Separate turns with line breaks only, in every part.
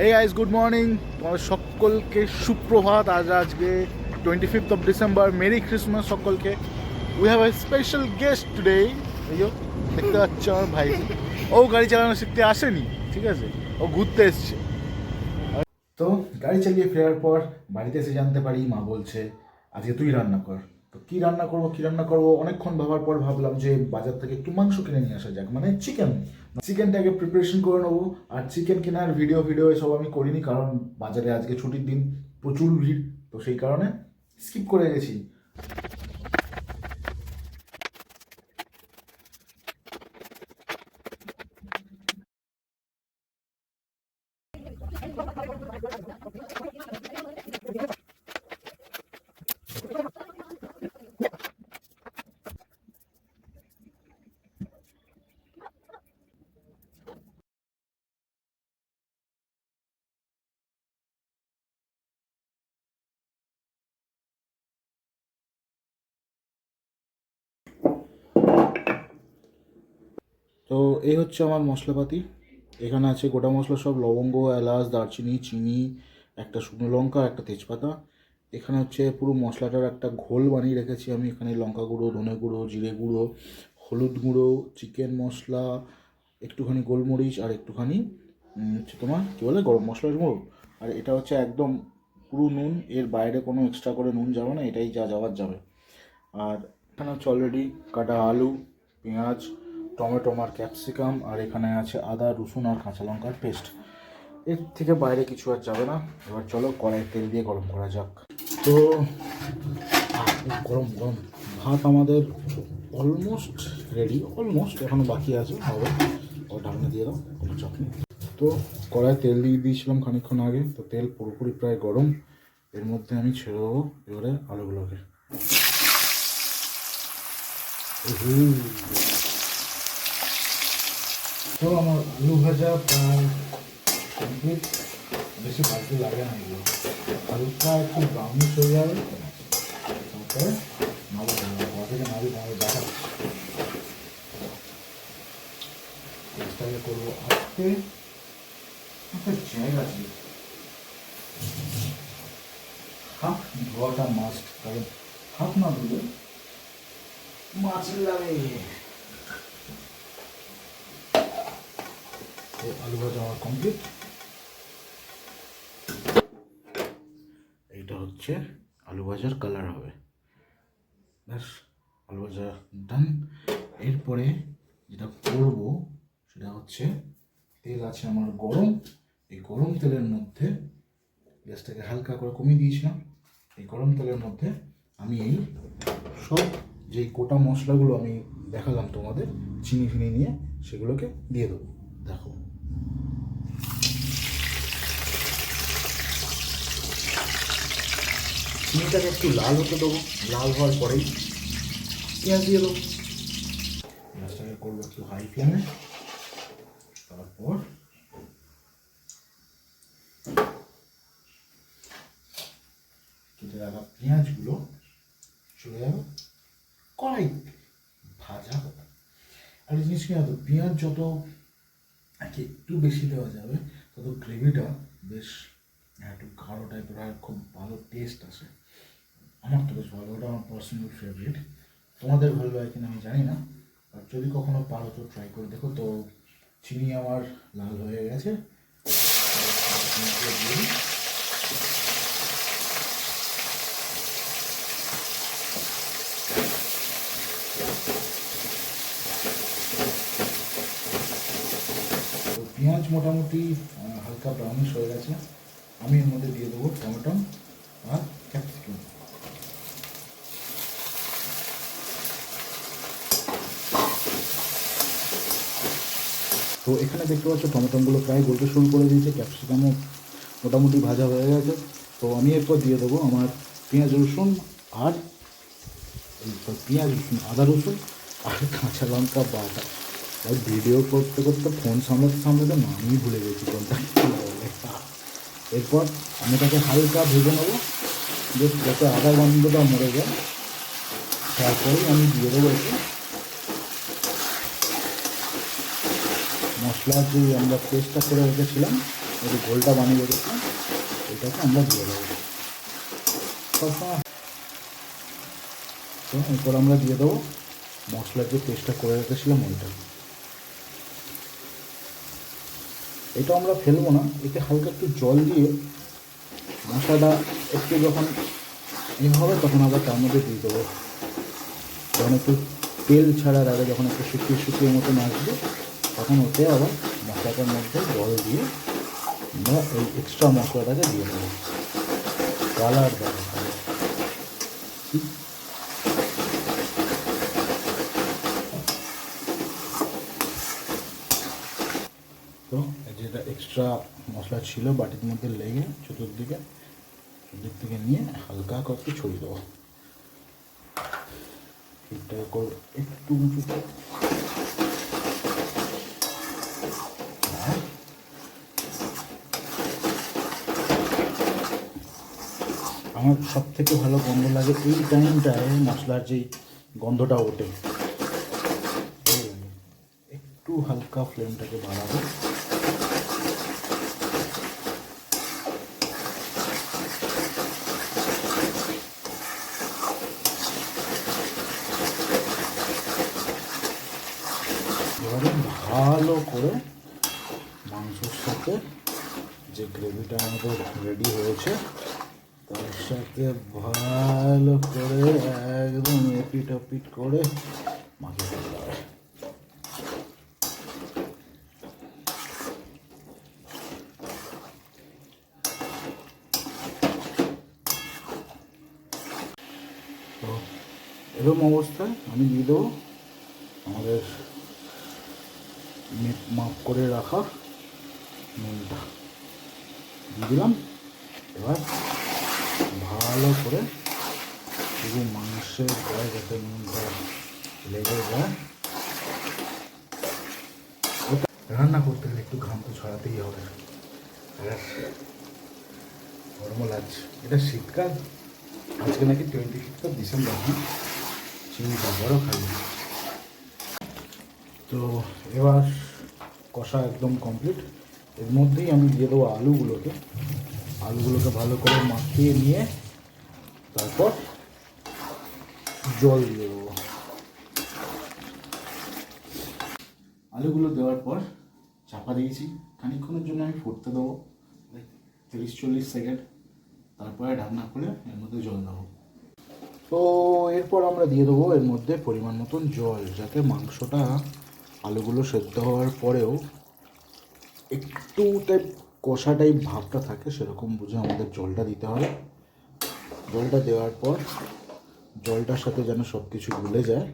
এই guys, good morning. তোমাদের সকলকে সুপ্রভাত। আজকে 25th of December। Merry Christmas সকলকে। We have a special guest today. এই দেখতে পাচ্ছ আমার ভাই, ও গাড়ি চালানো শিখতে আসেনি, ঠিক আছে, ও ঘুরতে এসছে। তো গাড়ি চালিয়ে ফেরার পর বাড়িতে এসে জানতে পারি মা বলছে আজকে তুই রান্না কর। তো কী রান্না করবো অনেকক্ষণ ভাবার পর ভাবলাম যে বাজার থেকে একটু মাংস কিনে নিয়ে আসা যাক, মানে চিকেনটাকে প্রিপারেশন করে নেবো। আর চিকেন কেনার ভিডিও এসব আমি করিনি, কারণ বাজারে আজকে ছুটির দিন, প্রচুর ভিড়, তো সেই কারণে স্কিপ করে গেছি। তো এই হচ্ছে আমার মশলাপাতি। এখানে আছে গোটা মশলা সব, লবঙ্গ, এলাচ, দারচিনি, চিনি, একটা শুকনো লঙ্কা, একটা তেজপাতা। এখানে হচ্ছে পুরো মশলাটার একটা ঘোল বানিয়ে রেখেছি আমি। এখানে লঙ্কা গুঁড়ো, ধনে গুঁড়ো, জিরে গুঁড়ো, হলুদ গুঁড়ো, চিকেন মশলা, একটুখানি গোলমরিচ, আর একটুখানি হচ্ছে তোমার কী বলে গরম মশলার গুঁড়ো। আর এটা হচ্ছে একদম পুরো নুন, এর বাইরে কোনো এক্সট্রা করে নুন যাবে না, এটাই যা যাওয়ার যাবে। আর এখানে হচ্ছে অলরেডি কাটা আলু, পেঁয়াজ, টমেটো আর ক্যাপসিকাম, আর এখানে আছে আদা, রসুন আর কাঁচা লঙ্কার পেস্ট। এর থেকে বাইরে কিছু আর যাবে না। এবার চলো কড়াই তেল দিয়ে গরম করা যাক। তো গরম ভাত আমাদের অলমোস্ট রেডি, এখনো বাকি আছে, হবে। ও ঢাকনা দিয়ে দাও, কোনো চাপ নেই। তো কড়াই তেল দিয়ে দিয়েছিলাম খানিকক্ষণ আগে, তো তেল পুরোপুরি প্রায় গরম। এর মধ্যে আমি ছেড়ে দেবো এবারে আলুগুলোকে। তো আমার আলু ভাজা প্রায় কমপ্লিট। বেশি ভাজতে লাগে না, এগুলো হালকা একটু ব্রাউনিশ হয়ে যাবে, তারপরে নাড়ু থেকে দেখা চেষ্টাকে করবো আজকে একটা জায়গা আছে। হাফ ধোয়াটা মাস্ট, কারণ হাফ না ধুলে মাছের লাগে। আলু ভাজা আমার কমপ্লিট। এইটা হচ্ছে আলু ভাজার কালার হবে, ব্যাস আলু ভাজা ডান। এরপরে যেটা করবো সেটা হচ্ছে, তেল আছে আমার গরম, এই গরম তেলের মধ্যে গ্যাসটাকে হালকা করে কমিয়ে দিয়েছিলাম। এই গরম তেলের মধ্যে আমি এই সব যেই গোটা মশলাগুলো আমি দেখালাম তোমাদের, চিনি ফিনি নিয়ে, সেগুলোকে দিয়ে দেবো। দেখো, চিনিটাকে একটু লাল হতে দেবো, লাল হওয়ার পরেই পেঁয়াজ দিয়ে দেবো। পেঁয়াজটাকে করবো একটু হাই ফ্লেমে। তারপর কেটে রাখা পেঁয়াজগুলো চলে যাবে কড়াই, ভাজা হবে। আর এই জিনিস কি জানো, পেঁয়াজ যত একটু বেশি দেওয়া যাবে তত গ্রেভিটা বেশ একটু গাঢ় টাইপের হয়, খুব ভালো টেস্ট আসে। আমার তো বেশ ভালো, ওটা আমার পার্সোনাল ফেভারিট। তোমাদের ভালো হয় কিনা আমি জানি না, আর যদি কখনো পারো তো ট্রাই করে দেখো। তো চিনি আমার লাল হয়ে গেছে, পেঁয়াজ মোটামুটি হালকা ব্রাউনিশ হয়ে গেছে। আমি এর মধ্যে দিয়ে দেবো টমেটো আর ক্যাপসিকাম। তো এখানে দেখতে পাচ্ছ টমেটোগুলো প্রায় গলতে শুরু করে দিয়েছে, ক্যাপসিকামও মোটামুটি ভাজা হয়ে গেছে। তো আমি এরপর দিয়ে দেবো আমার পেঁয়াজ রসুন আর আদা রসুন আর কাঁচা লঙ্কা বাটা। আর ভিডিও করতে ফোন সামলাতে নামই ভুলে গেছি কোনটা বলে। এরপর আমি তাকে হালকা ভেজে নেবো, বেশ যাতে আদা গন্ধটা মরে যায়। তারপরেই আমি দিয়ে দেবো একটু মশলা, যে আমরা পেস্টটা করে রেখেছিলাম এই ঘোলটা বানিয়ে রেখেছি, এটাকে আমরা দিয়ে দেবো সবসময়। তো এরপর আমরা দিয়ে দেবো মশলার যে পেস্টটা করে রেখেছিলাম ওইটা। এটা আমরা ফেলবো না, এতে হালকা একটু জল দিয়ে মশলাটা একটু যখন হবে তখন আবার তার মধ্যে দিয়ে দেবো। যখন একটু তেল ছাড়ার আগে যখন একটু শুকিয়ে শুকিয়ে মতন আসবে তখন ওতে আবার মশলাটার মধ্যে জল দিয়ে আমরা এই এক্সট্রা মশলাটাকে দিয়ে দেবো। কালার দেবো তো যেটা এক্সট্রা মশলা ছিল বাটির মধ্যে লেগে চতুর্দিক থেকে নিয়ে হালকা করে ছড়িয়ে দেবো। এটা করে একটু উঁচুতে আমার সব থেকে ভালো গন্ধ লাগে এই টাইমটায়, মশলার যেই গন্ধটা ওঠে। একটু হালকা ফ্লেমটাকে বাড়াবো। এবারে ভালো করে মাংসের সাথে যে গ্রেভিটা আমাদের রেডি হয়েছে তার সাথে ভালো করে একদম এপিট ওপিট করে মাখিয়ে দিতে হবে। তো এরকম অবস্থায় আমি দিয়ে দেবো আমাদের মাপ করে রাখা নুনটা দিয়ে দিলাম। এবার ভালো করে পুরো মাংসের গায়ে যাতে নুনটা লেগে যায়। রান্না করতে গেলে একটু ঘাম তো ছড়াতেই হবে। গরমও লাগছে, এটা শীতকাল, আজকে নাকি 25 ডিসেম্বর, চিন্তা বড় খাই। তো এবার কষা একদম কমপ্লিট। এর মধ্যেই আমি দিয়ে দেবো আলুগুলোকে ভালো করে মাখিয়ে নিয়ে তারপর জল দিয়ে দেবো। আলুগুলো দেওয়ার পর চাপা দিয়েছি, খানিকক্ষণের জন্য আমি ফুটতে দেবো 30-40 সেকেন্ড, তারপরে ঢাকনা খুলে এর মধ্যে জল দেবো। তো এরপর আমরা দিয়ে দেবো এর মধ্যে পরিমাণ মতন জল, যাতে মাংসটা আলুগুলো সেদ্ধ হওয়ার পরেও একটু টাইপ কষা টাইপ ভাবটা থাকে, সেরকম বুঝে আমাদের জলটা দিতে হবে। জলটা দেওয়ার পর জলটার সাথে যেন সব কিছু গুলে যায়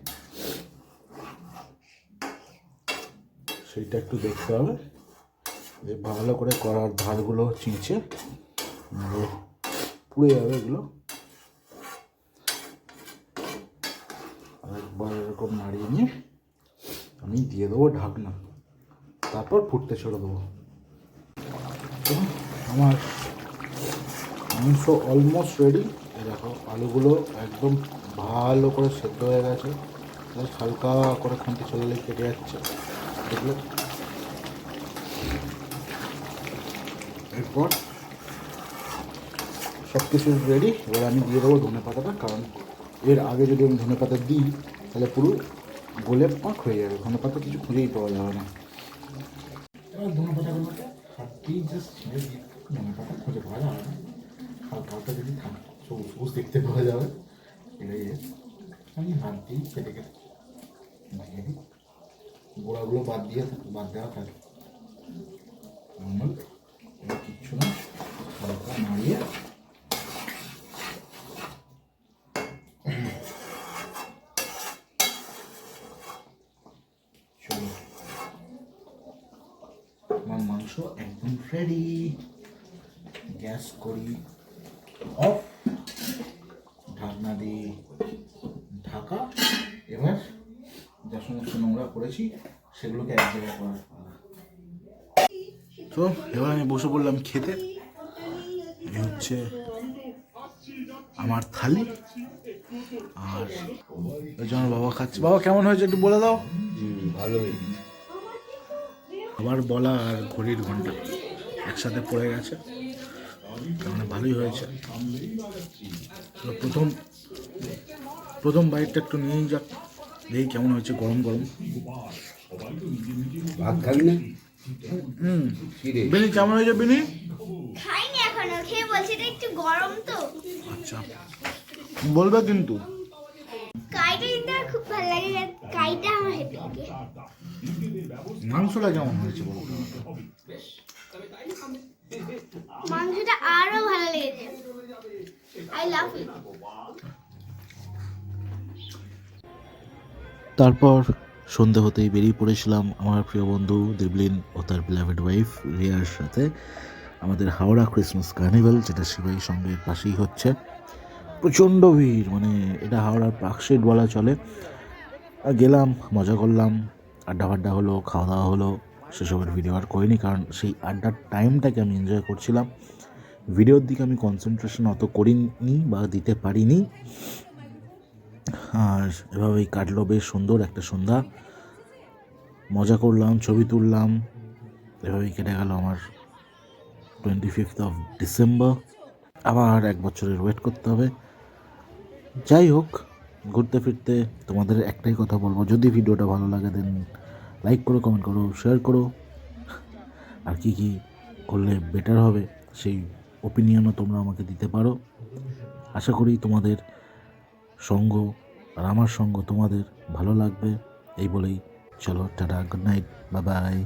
সেইটা একটু দেখতে হবে, যে ভালো করে কড়ার ধারগুলো চিঁচে পুড়ে যাবে এগুলো। একবার এরকম নাড়িয়ে নিয়ে আমি দিয়ে দেবো ঢাকনা, তারপর ফুটতে ছেড়ে দেবো। আমার মাংস অলমোস্ট রেডি। দেখো আলুগুলো একদম ভালো করে সেদ্ধ হয়ে গেছে, হালকা করে খুঁটি চললে কেটে যাচ্ছে দেখলে। এরপর সব কিছু রেডি। এবার আমি দিয়ে দেবো ধনে পাতাটা, কারণ এর আগে যদি আমি ধনে পাতা দিই তাহলে পুরো গোলে পাক হয়ে যাবে, ধনে পাতা কিছু খুঁজেই পাওয়া যাবে না। এবার ধনে পাতাগুলোকে হাত দিয়ে জাস্ট ছেড়ে দিয়ে ধনে পাতা খুঁজে পাওয়া যাবে না, হালকা হালকা যদি থাকে সবুজ সবুজ দেখতে পাওয়া যাবে। এটাই আমি হাত দিয়ে কেটে কেটে লাগিয়ে দিই, গোড়াগুলো বাদ দেওয়া থাকে নর্মাল। এবার কিচ্ছু না, হালকা নাড়িয়ে চলো আমার মাংস একদম রেডি। গ্যাস করি অফ, ঢাকনা দিয়ে ঢাকা। এবার যা সমস্ত নোংরা করেছি সেগুলোকে এক জায়গায় করার পালা। তো এবার আমি বসে পড়লাম খেতে। এই হচ্ছে আমার থালি, আর ওই জন্য বাবা খাচ্ছে। বাবা কেমন হয়েছে একটু বলে দাও।
ভালো হয়েছে।
আবার বলা আর ঘড়ির ঘন্টা একসাথে পড়ে গেছে, মানে ভালোই হয়েছে। তো প্রথম বাইকটা একটু নিয়েই যাক, দেখি কেমন হয়েছে। গরম গরম।
ভাত খাবি না?
বিনি কেমন হয়েছে বিনি?
খাইনি এখনো, খেয়ে বলছি এটা একটু গরম তো।
আচ্ছা, বলবে কিন্তু।
কাইটা কিন্তু আমার খুব ভালো লাগে, কাইটা আমার হেভি লাগে।
মাংসটা কেমন হয়েছে বলতে?
মাংসটা আরো ভালো লেগেছে। আই লাভ ইট।
তারপর সন্ধে হতেই বেরিয়ে পড়েছিলাম আমার প্রিয় বন্ধু দেবলিন ও তার বিলাভেড ওয়াইফ রিয়ার সাথে আমাদের হাওড়া ক্রিসমাস কার্নিভাল, যেটা শিবাই সঙ্গের পাশেই হচ্ছে। প্রচণ্ড ভিড়, মানে এটা হাওড়ার পার্কশিট বলা চলে। আর গেলাম, মজা করলাম, আড্ডা ফাড্ডা হলো, খাওয়া দাওয়া হলো। সেসবের ভিডিও আর করিনি, কারণ সেই আড্ডার টাইমটাকে আমি এনজয় করছিলাম। ভিডিওর দিকে আমি কনসেন্ট্রেশন অত করিনি বা দিতে পারিনি। আর এভাবেই কাটলো বেশ সুন্দর একটা সন্ধ্যা। মজা করলাম, ছবি তুললাম, এভাবেই কেটে গেল আমার 25th of December। আবার 1 বছরের ওয়েট করতে হবে। যাই হোক, ঘুরতে ফিরতে তোমাদের একটাই কথা বলবো, যদি ভিডিওটা ভালো লাগে দেন লাইক করো, কমেন্ট করো, শেয়ার করো। আর কি কি করলে বেটার হবে সেই ওপিনিয়নও তোমরা আমাকে দিতে পারো। আশা করি তোমাদের সঙ্গ আর আমার সঙ্গ তোমাদের ভালো লাগবে। এই বলেই চলো, tata, good night, bye bye.